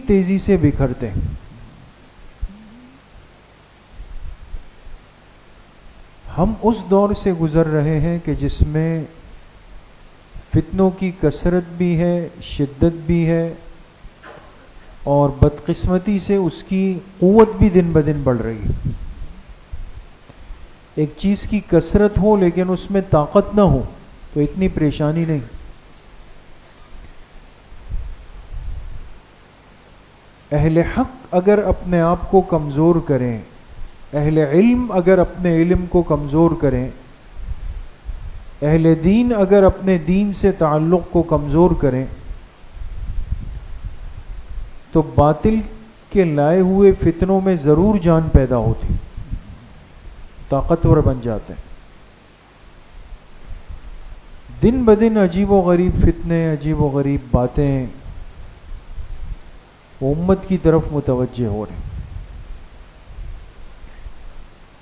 تیزی سے بکھرتے ہیں. ہم اس دور سے گزر رہے ہیں کہ جس میں فتنوں کی کثرت بھی ہے، شدت بھی ہے، اور بدقسمتی سے اس کی قوت بھی دن بدن بڑھ رہی ہے. ایک چیز کی کثرت ہو لیکن اس میں طاقت نہ ہو تو اتنی پریشانی نہیں. اہل حق اگر اپنے آپ کو کمزور کریں، اہل علم اگر اپنے علم کو کمزور کریں، اہل دین اگر اپنے دین سے تعلق کو کمزور کریں، تو باطل کے لائے ہوئے فتنوں میں ضرور جان پیدا ہوتی، طاقتور بن جاتے ہیں. دن بدن عجیب و غریب فتنے، عجیب و غریب باتیں امت کی طرف متوجہ ہو رہے ہیں،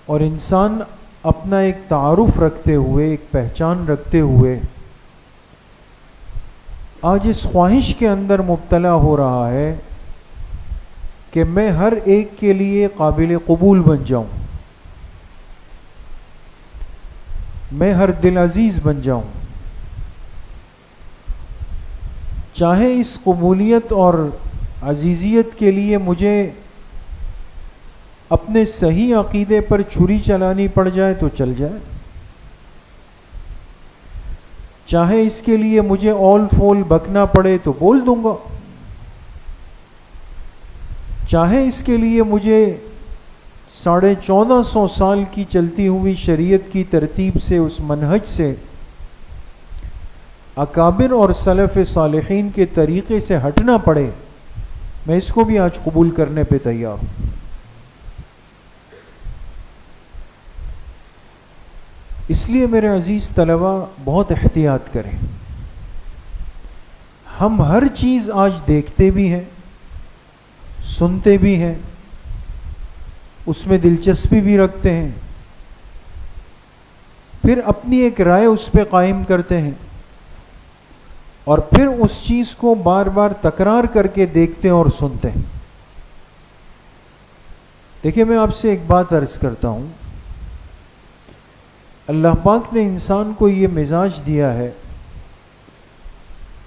اور انسان اپنا ایک تعارف رکھتے ہوئے، ایک پہچان رکھتے ہوئے آج اس خواہش کے اندر مبتلا ہو رہا ہے کہ میں ہر ایک کے لیے قابل قبول بن جاؤں، میں ہر دل عزیز بن جاؤں، چاہے اس قبولیت اور عزیزیت کے لیے مجھے اپنے صحیح عقیدے پر چھری چلانی پڑ جائے تو چل جائے، چاہے اس کے لیے مجھے اول فول بکنا پڑے تو بول دوں گا، چاہے اس کے لیے مجھے 1450 سال کی چلتی ہوئی شریعت کی ترتیب سے، اس منہج سے، اکابر اور سلف صالحین کے طریقے سے ہٹنا پڑے، میں اس کو بھی آج قبول کرنے پہ تیار ہوں. اس لیے میرے عزیز طلبہ بہت احتیاط کریں. ہم ہر چیز آج دیکھتے بھی ہیں، سنتے بھی ہیں، اس میں دلچسپی بھی رکھتے ہیں، پھر اپنی ایک رائے اس پہ قائم کرتے ہیں، اور پھر اس چیز کو بار بار تکرار کر کے دیکھتے ہیں اور سنتے ہیں. دیکھیں میں آپ سے ایک بات عرض کرتا ہوں، اللہ پاک نے انسان کو یہ مزاج دیا ہے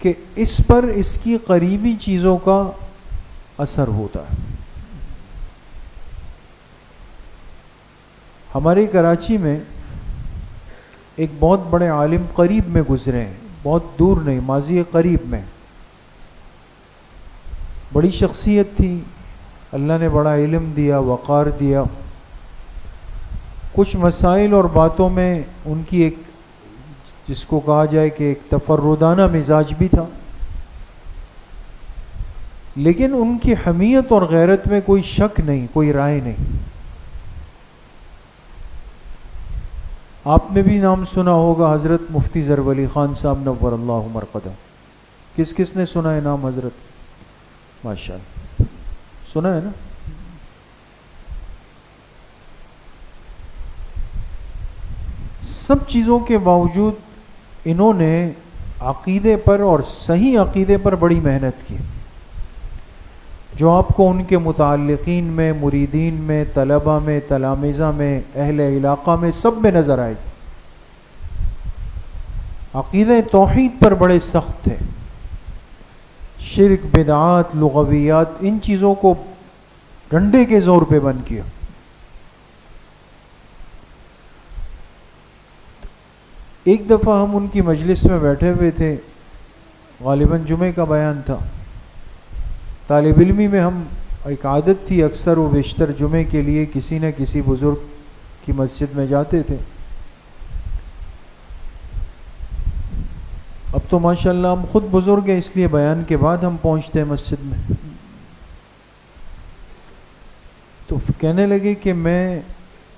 کہ اس پر اس کی قریبی چیزوں کا اثر ہوتا ہے. ہمارے کراچی میں ایک بہت بڑے عالم قریب میں گزرے ہیں، بہت دور نہیں، ماضی قریب میں. بڑی شخصیت تھی، اللہ نے بڑا علم دیا، وقار دیا. کچھ مسائل اور باتوں میں ان کی ایک، جس کو کہا جائے کہ ایک تفردانہ مزاج بھی تھا، لیکن ان کی حمیت اور غیرت میں کوئی شک نہیں، کوئی رائے نہیں. آپ نے بھی نام سنا ہوگا حضرت مفتی ظرف علی خان صاحب نور اللہ مرقدہ. کس کس نے سنا ہے نام حضرت؟ ماشاءاللہ سنا ہے نا. سب چیزوں کے باوجود انہوں نے عقیدے پر اور صحیح عقیدے پر بڑی محنت کی، جو آپ کو ان کے متعلقین میں، مریدین میں، طلبہ میں، تلامذہ میں، اہل علاقہ میں، سب میں نظر آئے. عقیدہ توحید پر بڑے سخت تھے، شرک، بدعات، لغویات، ان چیزوں کو ڈنڈے کے زور پہ بند کیا. ایک دفعہ ہم ان کی مجلس میں بیٹھے ہوئے تھے، غالباً جمعے کا بیان تھا. طالب علمی میں ہم ایک عادت تھی، اکثر و بیشتر جمعے کے لیے کسی نہ کسی بزرگ کی مسجد میں جاتے تھے. اب تو ماشاءاللہ ہم خود بزرگ ہیں، اس لیے بیان کے بعد ہم پہنچتے ہیں مسجد میں. تو کہنے لگے کہ میں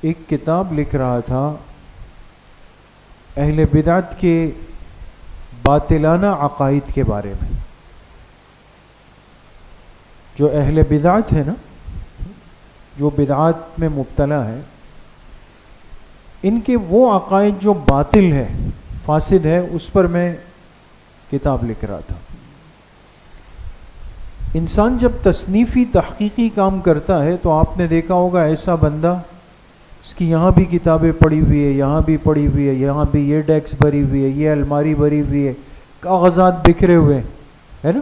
ایک کتاب لکھ رہا تھا اہل بدعت کے باطلانہ عقائد کے بارے میں. جو اہل بدعت ہے نا، جو بدعات میں مبتلا ہے، ان کے وہ عقائد جو باطل ہے، فاسد ہے، اس پر میں کتاب لکھ رہا تھا. انسان جب تصنیفی تحقیقی کام کرتا ہے تو آپ نے دیکھا ہوگا ایسا بندہ اس کی یہاں بھی کتابیں پڑھی ہوئی ہے، یہاں بھی پڑھی ہوئی ہے، یہاں بھی یہ ڈیسک بھری ہوئی ہے، یہ الماری بھری ہوئی ہے، کاغذات بکھرے ہوئے ہے نا.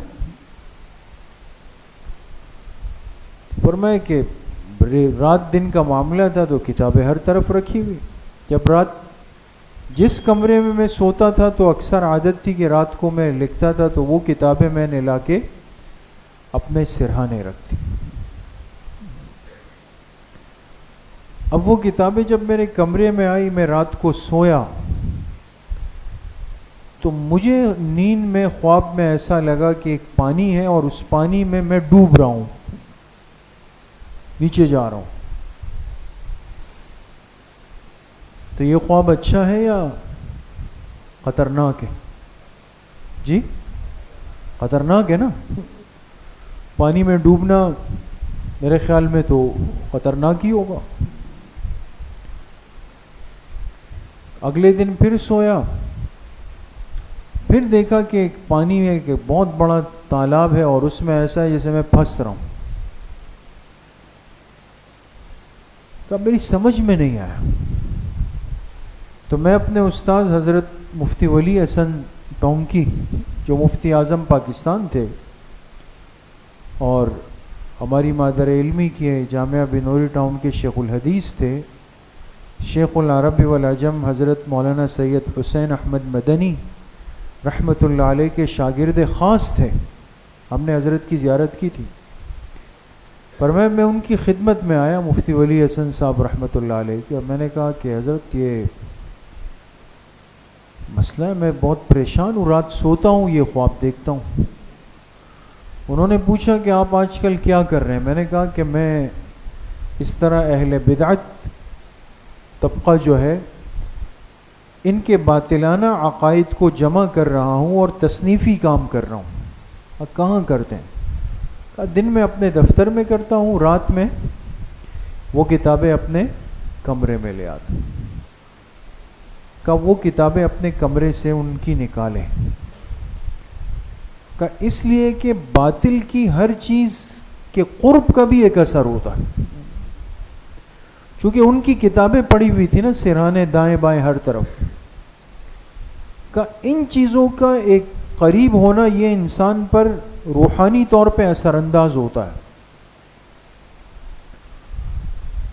فرمایا کہ رات دن کا معاملہ تھا تو کتابیں ہر طرف رکھی ہوئی. جب رات جس کمرے میں سوتا تھا تو اکثر عادت تھی کہ رات کو میں لکھتا تھا تو وہ کتابیں میں نے لا کے اپنے سرہانے رکھ دی. اب وہ کتابیں جب میرے کمرے میں آئی، میں رات کو سویا تو مجھے نیند میں خواب میں ایسا لگا کہ ایک پانی ہے اور اس پانی میں میں ڈوب رہا ہوں، نیچے جا رہا ہوں. تو یہ خواب اچھا ہے یا خطرناک ہے؟ جی خطرناک ہے نا. پانی میں ڈوبنا میرے خیال میں تو خطرناک ہی ہوگا. اگلے دن پھر سویا، پھر دیکھا کہ ایک پانی میں ایک بہت بڑا تالاب ہے اور اس میں ایسا ہے جیسے میں پھنس رہا ہوں. تو میری سمجھ میں نہیں آیا. تو میں اپنے استاد حضرت مفتی ولی حسن ٹونکی جو مفتی اعظم پاکستان تھے اور ہماری مادر علمی کے جامعہ بنوری ٹاؤن کے شیخ الحدیث تھے، شیخ العرب والعجم حضرت مولانا سید حسین احمد مدنی رحمۃ اللہ علیہ کے شاگرد خاص تھے. ہم نے حضرت کی زیارت کی تھی. پر میں ان کی خدمت میں آیا مفتی ولی حسن صاحب رحمۃ اللہ علیہ کی، اور میں نے کہا کہ حضرت یہ مسئلہ ہے، میں بہت پریشان ہوں، رات سوتا ہوں یہ خواب دیکھتا ہوں. انہوں نے پوچھا کہ آپ آج کل کیا کر رہے ہیں؟ میں نے کہا کہ میں اس طرح اہل بدعت طبقہ جو ہے ان کے باطلانہ عقائد کو جمع کر رہا ہوں اور تصنیفی کام کر رہا ہوں. کہاں کرتے ہیں؟ کہا دن میں اپنے دفتر میں کرتا ہوں، رات میں وہ کتابیں اپنے کمرے میں لے آتا ہوں. کہا وہ کتابیں اپنے کمرے سے ان کی نکالیں. کہا اس لیے کہ باطل کی ہر چیز کے قرب کا بھی ایک اثر ہوتا ہے. چونکہ ان کی کتابیں پڑھی ہوئی تھی نا سرہانے دائیں بائیں ہر طرف. کہا ان چیزوں کا ایک قریب ہونا یہ انسان پر روحانی طور پہ اثر انداز ہوتا ہے.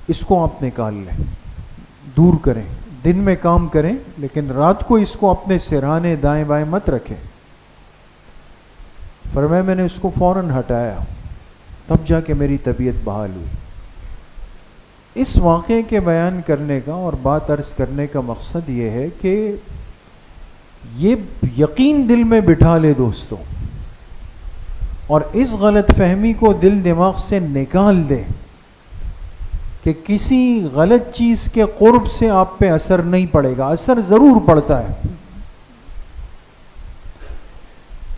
اس کو آپ نکال لیں، دور کریں. دن میں کام کریں لیکن رات کو اس کو اپنے سرہانے دائیں بائیں مت رکھیں. فرمایا میں نے اس کو فوراً ہٹایا، تب جا کے میری طبیعت بحال ہوئی. اس واقعے کے بیان کرنے کا اور بات عرض کرنے کا مقصد یہ ہے کہ یہ یقین دل میں بٹھا لے دوستوں، اور اس غلط فہمی کو دل دماغ سے نکال دے کہ کسی غلط چیز کے قرب سے آپ پہ اثر نہیں پڑے گا. اثر ضرور پڑتا ہے،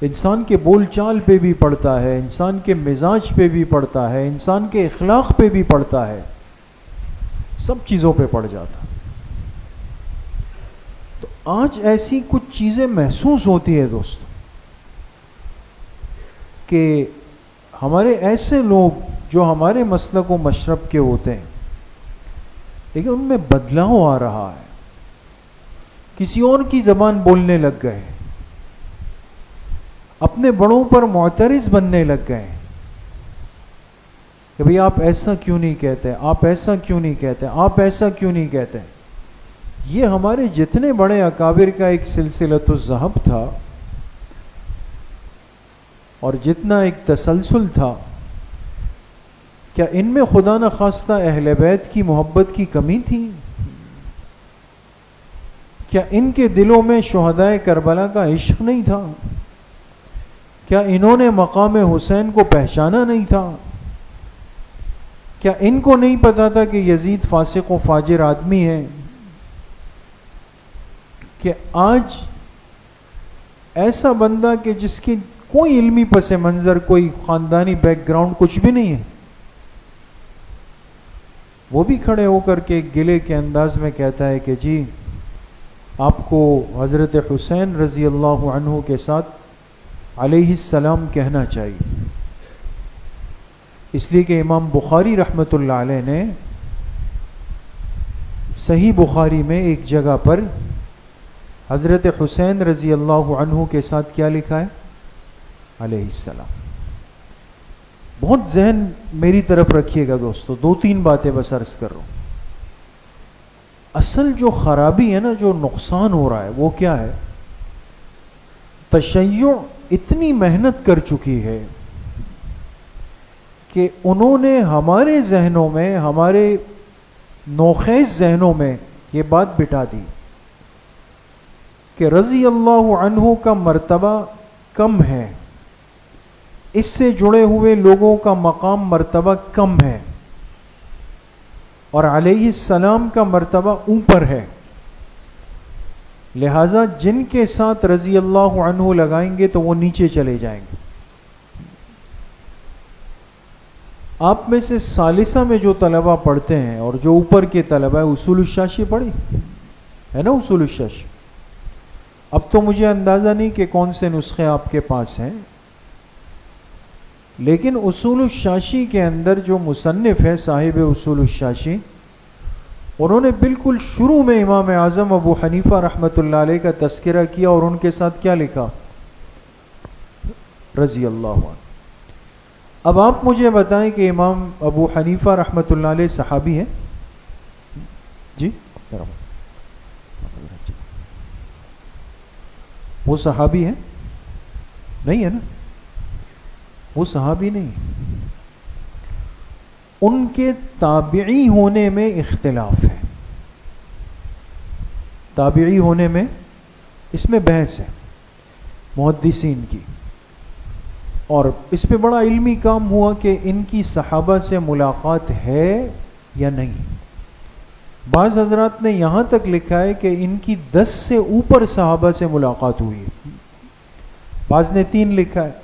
انسان کے بول چال پہ بھی پڑتا ہے، انسان کے مزاج پہ بھی پڑتا ہے، انسان کے اخلاق پہ بھی پڑتا ہے، سب چیزوں پہ پڑ جاتا. تو آج ایسی کچھ چیزیں محسوس ہوتی ہے دوستو کہ ہمارے ایسے لوگ جو ہمارے مسلک و مشرب کے ہوتے ہیں لیکن ان میں بدلاؤ آ رہا ہے، کسی اور کی زبان بولنے لگ گئے، اپنے بڑوں پر معترض بننے لگ گئے کہ بھئی آپ ایسا کیوں نہیں کہتے، آپ ایسا کیوں نہیں کہتے، آپ ایسا کیوں نہیں کہتے. یہ ہمارے جتنے بڑے اکابر کا ایک سلسلۃ الذہب تھا اور جتنا ایک تسلسل تھا، کیا ان میں خدا نخواستہ اہل بیت کی محبت کی کمی تھی؟ کیا ان کے دلوں میں شہدائے کربلا کا عشق نہیں تھا؟ کیا انہوں نے مقام حسین کو پہچانا نہیں تھا؟ کیا ان کو نہیں پتا تھا کہ یزید فاسق و فاجر آدمی ہے؟ کہ آج ایسا بندہ کہ جس کی کوئی علمی پس منظر، کوئی خاندانی بیک گراؤنڈ کچھ بھی نہیں ہے، وہ بھی کھڑے ہو کر کے گلے کے انداز میں کہتا ہے کہ جی آپ کو حضرت حسین رضی اللہ عنہ کے ساتھ علیہ السلام کہنا چاہیے. اس لیے کہ امام بخاری رحمۃ اللہ علیہ نے صحیح بخاری میں ایک جگہ پر حضرت حسین رضی اللہ عنہ کے ساتھ کیا لکھا ہے؟ علیہ السلام. بہت ذہن میری طرف رکھیے گا دوستو، 2-3 باتیں بس عرض کر رہا ہوں. اصل جو خرابی ہے نا، جو نقصان ہو رہا ہے، وہ کیا ہے؟ تشیع اتنی محنت کر چکی ہے کہ انہوں نے ہمارے ذہنوں میں، ہمارے نوخیز ذہنوں میں یہ بات بٹھا دی کہ رضی اللہ عنہ کا مرتبہ کم ہے، اس سے جڑے ہوئے لوگوں کا مقام مرتبہ کم ہے، اور علیہ السلام کا مرتبہ اوپر ہے، لہذا جن کے ساتھ رضی اللہ عنہ لگائیں گے تو وہ نیچے چلے جائیں گے. آپ میں سے ثالثہ میں جو طلبہ پڑھتے ہیں اور جو اوپر کے طلبہ ہیں، اصول الشاشی پڑھی ہے نا؟ اصول الشاشی. اب تو مجھے اندازہ نہیں کہ کون سے نسخے آپ کے پاس ہیں، لیکن اصول الشاشی کے اندر جو مصنف ہے صاحب اصول الشاشی، انہوں نے بالکل شروع میں امام اعظم ابو حنیفہ رحمۃ اللہ علیہ کا تذکرہ کیا اور ان کے ساتھ کیا لکھا؟ رضی اللہ عنہ. اب آپ مجھے بتائیں کہ امام ابو حنیفہ رحمۃ اللہ علیہ صحابی ہیں؟ جی، وہ صحابی ہیں؟ نہیں ہے نا، وہ صحابی نہیں. ان کے تابعی ہونے میں اختلاف ہے. تابعی ہونے میں اس میں بحث ہے محدثین کی، اور اس پہ بڑا علمی کام ہوا کہ ان کی صحابہ سے ملاقات ہے یا نہیں. بعض حضرات نے یہاں تک لکھا ہے کہ ان کی 10 سے اوپر صحابہ سے ملاقات ہوئی ہے. بعض نے 3 لکھا ہے،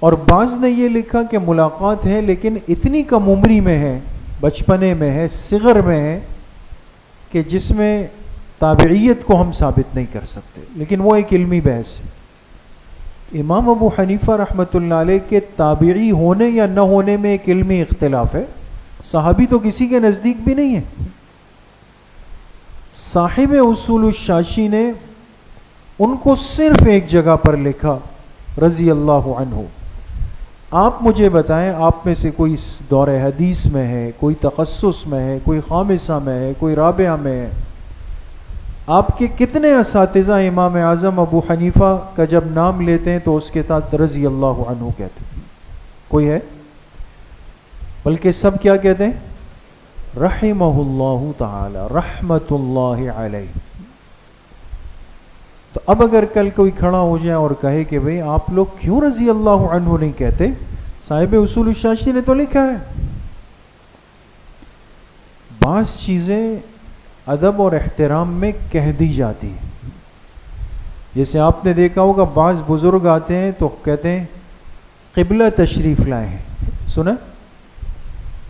اور بعض نے یہ لکھا کہ ملاقات ہے لیکن اتنی کم عمری میں ہے، بچپنے میں ہے، صغر میں ہے، کہ جس میں تابعیت کو ہم ثابت نہیں کر سکتے. لیکن وہ ایک علمی بحث ہے. امام ابو حنیفہ رحمۃ اللہ علیہ کے تابعی ہونے یا نہ ہونے میں ایک علمی اختلاف ہے. صحابی تو کسی کے نزدیک بھی نہیں ہے. صاحب اصول الشاشی نے ان کو صرف ایک جگہ پر لکھا رضی اللہ عنہ. آپ مجھے بتائیں، آپ میں سے کوئی دور حدیث میں ہے، کوئی تخصص میں ہے، کوئی خامسہ میں ہے، کوئی رابعہ میں ہے، آپ کے کتنے اساتذہ امام اعظم ابو حنیفہ کا جب نام لیتے ہیں تو اس کے ساتھ رضی اللہ عنہ کہتے ہیں؟ کوئی ہے؟ بلکہ سب کیا کہتے ہیں؟ رحمہ اللہ تعالی، رحمت اللہ علیہ. تو اب اگر کل کوئی کھڑا ہو جائے اور کہے کہ بھئی آپ لوگ کیوں رضی اللہ عنہ نہیں کہتے؟ صاحب اصول الشاشی نے تو لکھا ہے. بعض چیزیں ادب اور احترام میں کہہ دی جاتی ہیں. جیسے آپ نے دیکھا ہوگا بعض بزرگ آتے ہیں تو کہتے ہیں قبلہ تشریف لائے ہیں. سنا؟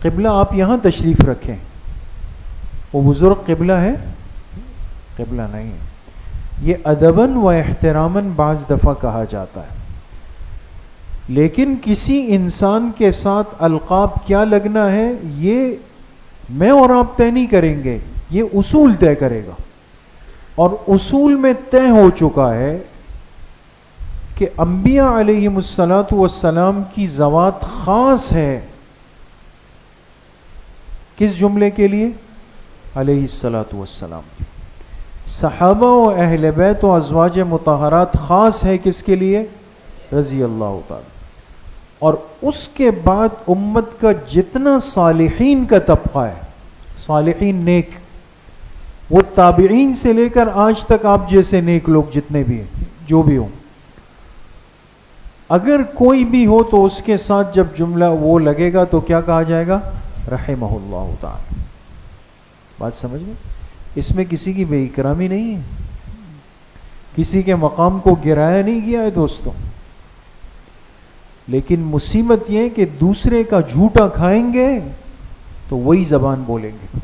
قبلہ آپ یہاں تشریف رکھیں. وہ بزرگ قبلہ ہے؟ قبلہ نہیں ہے. یہ ادباً و احتراماً بعض دفعہ کہا جاتا ہے، لیکن کسی انسان کے ساتھ القاب کیا لگنا ہے یہ میں اور آپ طے نہیں کریں گے، یہ اصول طے کرے گا. اور اصول میں طے ہو چکا ہے کہ انبیاء علیہم الصلاۃ والسلام کی ذوات خاص ہے. کس جملے کے لیے؟ علیہ الصلاۃ والسلام. صحابہ و اہل بیت و ازواج مطہرات خاص ہے کس کے لیے؟ رضی اللہ تعالی. اور اس کے بعد امت کا جتنا صالحین کا طبقہ ہے، صالحین نیک، وہ تابعین سے لے کر آج تک آپ جیسے نیک لوگ جتنے بھی ہیں، جو بھی ہوں، اگر کوئی بھی ہو تو اس کے ساتھ جب جملہ وہ لگے گا تو کیا کہا جائے گا؟ رحمہ اللہ تعالی. بات سمجھ میں؟ اس میں کسی کی بے اکرامی نہیں ہے، کسی کے مقام کو گرایا نہیں گیا ہے دوستوں. لیکن مصیبت یہ کہ دوسرے کا جھوٹا کھائیں گے تو وہی زبان بولیں گے.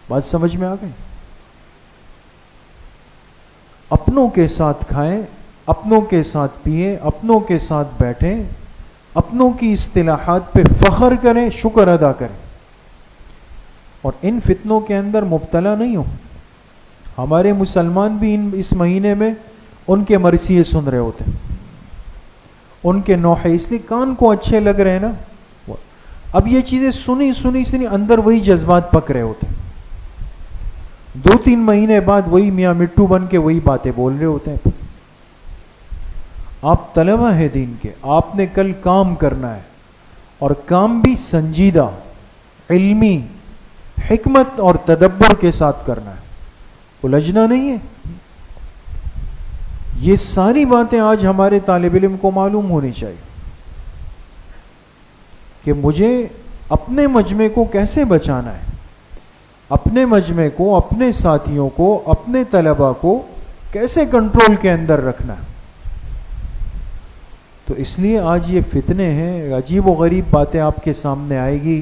بات سمجھ میں آ گئی؟ اپنوں کے ساتھ کھائیں، اپنوں کے ساتھ پئیں، اپنوں کے ساتھ بیٹھیں، اپنوں کی اصطلاحات پہ فخر کریں، شکر ادا کریں، اور ان فتنوں کے اندر مبتلا نہیں ہوں. ہمارے مسلمان بھی اس مہینے میں ان کے مرثیے سن رہے ہوتے ہیں، ان کے نوحے، اس لیے کان کو اچھے لگ رہے ہیں نا. اب یہ چیزیں سنی اندر وہی جذبات پک رہے ہوتے ہیں. 2-3 مہینے بعد وہی میاں مٹھو بن کے وہی باتیں بول رہے ہوتے ہیں. آپ طلبہ ہیں دین کے، آپ نے کل کام کرنا ہے، اور کام بھی سنجیدہ، علمی، حکمت اور تدبر کے ساتھ کرنا ہے، الجھنا نہیں ہے. یہ ساری باتیں آج ہمارے طالب علم کو معلوم ہونی چاہیے کہ مجھے اپنے مجمع کو کیسے بچانا ہے، اپنے مجمع کو، اپنے ساتھیوں کو، اپنے طلبہ کو کیسے کنٹرول کے اندر رکھنا ہے. تو اس لیے آج یہ فتنے ہیں، عجیب و غریب باتیں آپ کے سامنے آئے گی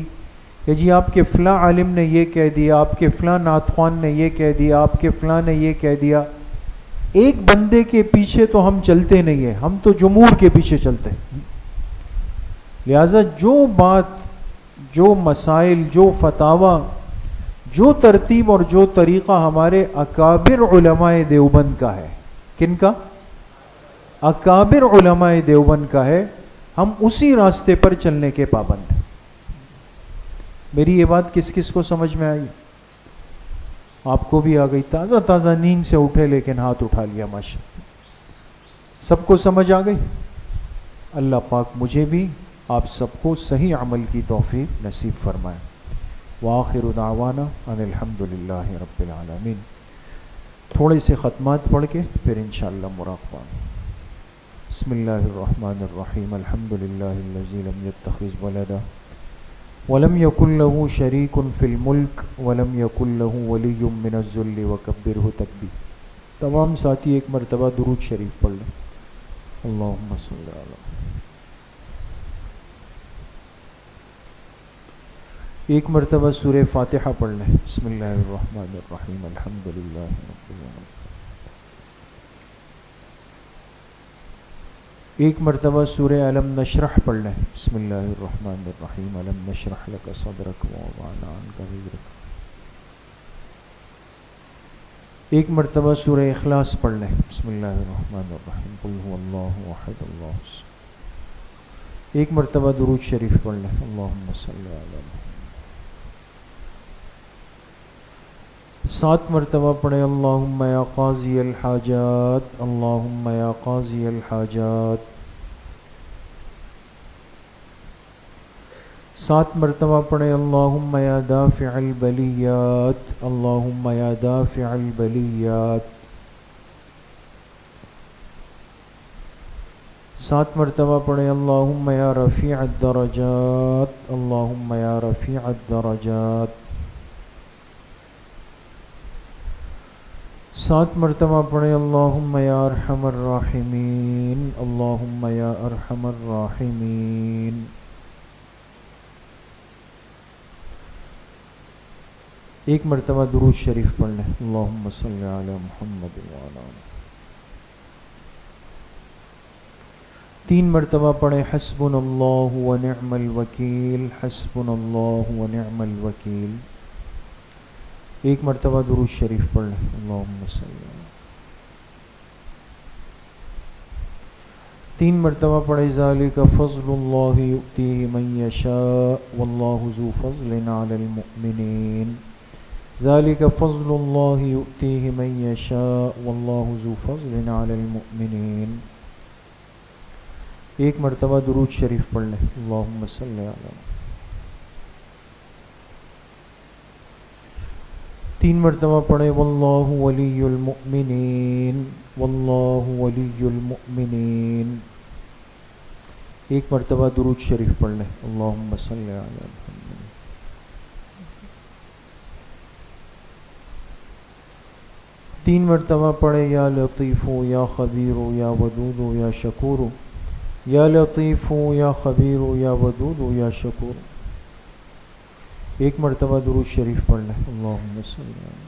کہ جی آپ کے فلاں عالم نے یہ کہہ دیا، آپ کے فلاں نعت خوان نے یہ کہہ دیا، آپ کے فلاں نے یہ کہہ دیا. ایک بندے کے پیچھے تو ہم چلتے نہیں ہیں، ہم تو جمہور کے پیچھے چلتے ہیں. لہذا جو بات، جو مسائل، جو فتاوی، جو ترتیب اور جو طریقہ ہمارے اکابر علماء دیوبند کا ہے، کن کا؟ اکابر علماء دیوبند کا ہے، ہم اسی راستے پر چلنے کے پابند ہیں. میری یہ بات کس کس کو سمجھ میں آئی؟ آپ کو بھی آ گئی؟ تازہ تازہ نیند سے اٹھے لیکن ہاتھ اٹھا لیا، ماشاء. سب کو سمجھ آ گئی؟ اللہ پاک مجھے بھی آپ سب کو صحیح عمل کی توفیق نصیب فرمائے. وآخر دعوانا ان الحمد للہ رب العالمین. تھوڑے سے ختمات پڑھ کے پھر انشاءاللہ مراقبہ. بسم اللہ الرحمن الرحیم. الحمد للہ الذی لم یتخذ ولدا ولم یکن له شریک فی الملک ولم یکن له ولی من الذل وکبرہ تکبیرا. تمام ساتھی ایک مرتبہ درود شریف پڑھ لیں. اللہم صلی علی. ایک مرتبہ سورہ فاتحہ پڑھ لیں. بسم اللہ الرحمن الرحیم. الحمد للہ رب العالمین. ایک مرتبہ سورہ علم نشرح پڑھ لیں. بسم اللہ الرحمن الرحیم. علم نشرح لک صدرک ووضعنا عنک وزرک. ایک مرتبہ سورہ اخلاص پڑھ لیں. بسم اللہ الرحمن الرحیم. قل هو اللہ احد اللہ الصمد. ایک مرتبہ درود شریف پڑھ لیں. اللہم صلی علی محمد. 7 مرتبہ پڑھیں. اللہم یا قاضی الحاجات، اللہم یا قاضی الحاجات. 7 مرتبہ پڑھیں. اللہم یا دافع البلیات، اللہم یا دافع البلیات. 7 مرتبہ پڑھیں. اللہم یا رفیع الدرجات، اللہم یا رفیع الدرجات. 7 مرتبہ پڑھیں. اللہم یا ارحم الراحمین، اللہم یا ارحم الراحمین. ایک مرتبہ درود شریف پڑھ لیں. اللہم صلی علی محمد وعلی آلہ. 3 مرتبہ پڑھیں. حسبنا اللہ ونعم الوکیل، حسبنا اللہ ونعم الوکیل. ایک مرتبہ درود شریف پڑھ لیں. اللہم صلی علی. 3 مرتبہ پڑھیں. ذالک فضل اللہ یؤتیہ من یشاء واللہ ذو فضل علی المؤمنین. ذالک فضل اللہ یؤتیہ من یشاء واللہ ذو فضل علی المؤمنین. ایک مرتبہ درود شریف پڑھ لیں. اللہم صلی علی. 3 مرتبہ پڑھیں. واللہ ولی المؤمنین، واللہ ولی المؤمنین. ایک مرتبہ درود شریف پڑھ لیں. اللہم صلی علی محمد. 3 مرتبہ پڑھیں. یا لطیف یا خبیر یا ودود یا شکور، یا لطیف یا خبیر یا ودود یا شکور. ایک مرتبہ درود شریف پڑھ لیں. اللہم صلی علی.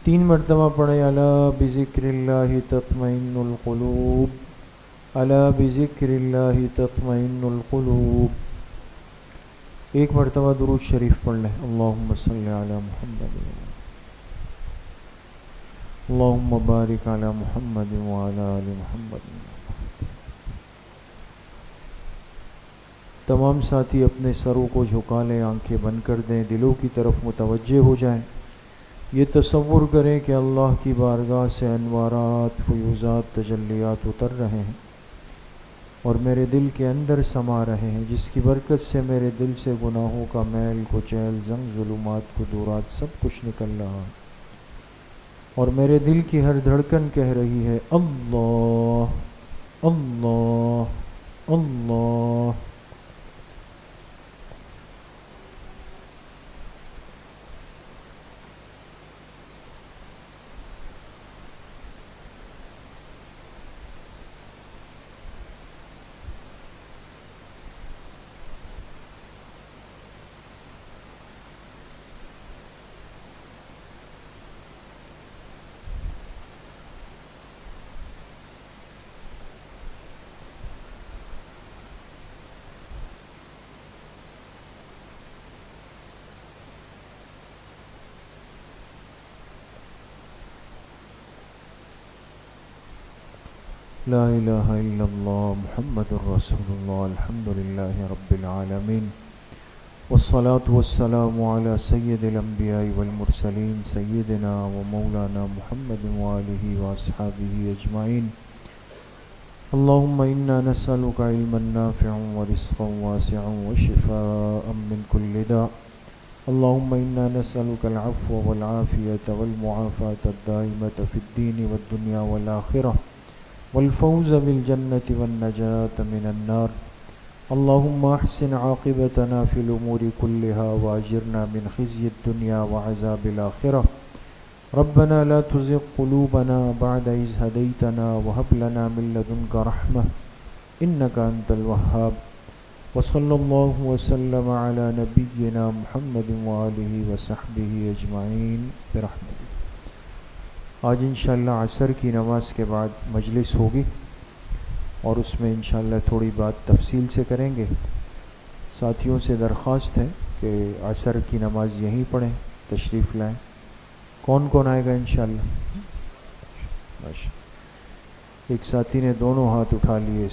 3 مرتبہ پڑھیں الا بذکر اللہ تطمئن القلوب، الا بذکر اللہ تطمئن القلوب۔ 1 مرتبہ درود شریف پڑھ لیں، اللہم صلی علی محمد اللہم بارک علی محمد وعلی آل محمد۔ تمام ساتھی اپنے سروں کو جھکا لیں، آنکھیں بند کر دیں، دلوں کی طرف متوجہ ہو جائیں۔ یہ تصور کریں کہ اللہ کی بارگاہ سے انوارات، فیوزات، تجلیات اتر رہے ہیں اور میرے دل کے اندر سما رہے ہیں، جس کی برکت سے میرے دل سے گناہوں کا میل، کچیل، زنگ، ظلمات، کدورات سب کچھ نکل رہا ہے، اور میرے دل کی ہر دھڑکن کہہ رہی ہے اللہ اللہ اللہ۔ لا الہ الا اللہ محمد الرسول اللہ الحمد للہ رب العالمین، والصلاة والسلام علی سید الانبیاء والمرسلین سیدنا و مولانا محمد وآلہ واصحابہ اجمعین۔ اللہم انا نسألک علما نافعا ورزقا واسعا وشفاء من کل داء۔ اللہم انا نسألک العفو والعافیة والمعافاة الدائمة فی الدین والدنیا والآخرہ، والفوز بالجنة والنجاة من النار۔ اللهم احسن عاقبتنا في الأمور كلها وأجرنا من خزي الدنيا وعذاب الآخرة۔ ربنا لا تزغ قلوبنا بعد إذ هديتنا وهب لنا من لدنك رحمة إنك أنت الوهاب۔ وصلى الله وسلم على نبينا محمد وآله وصحبه أجمعين برحمته۔ آج انشاءاللہ عصر کی نماز کے بعد مجلس ہوگی اور اس میں انشاءاللہ تھوڑی بات تفصیل سے کریں گے۔ ساتھیوں سے درخواست ہے کہ عصر کی نماز یہیں پڑھیں، تشریف لائیں۔ کون کون آئے گا انشاءاللہ؟ ایک ساتھی نے دونوں ہاتھ اٹھا لیے۔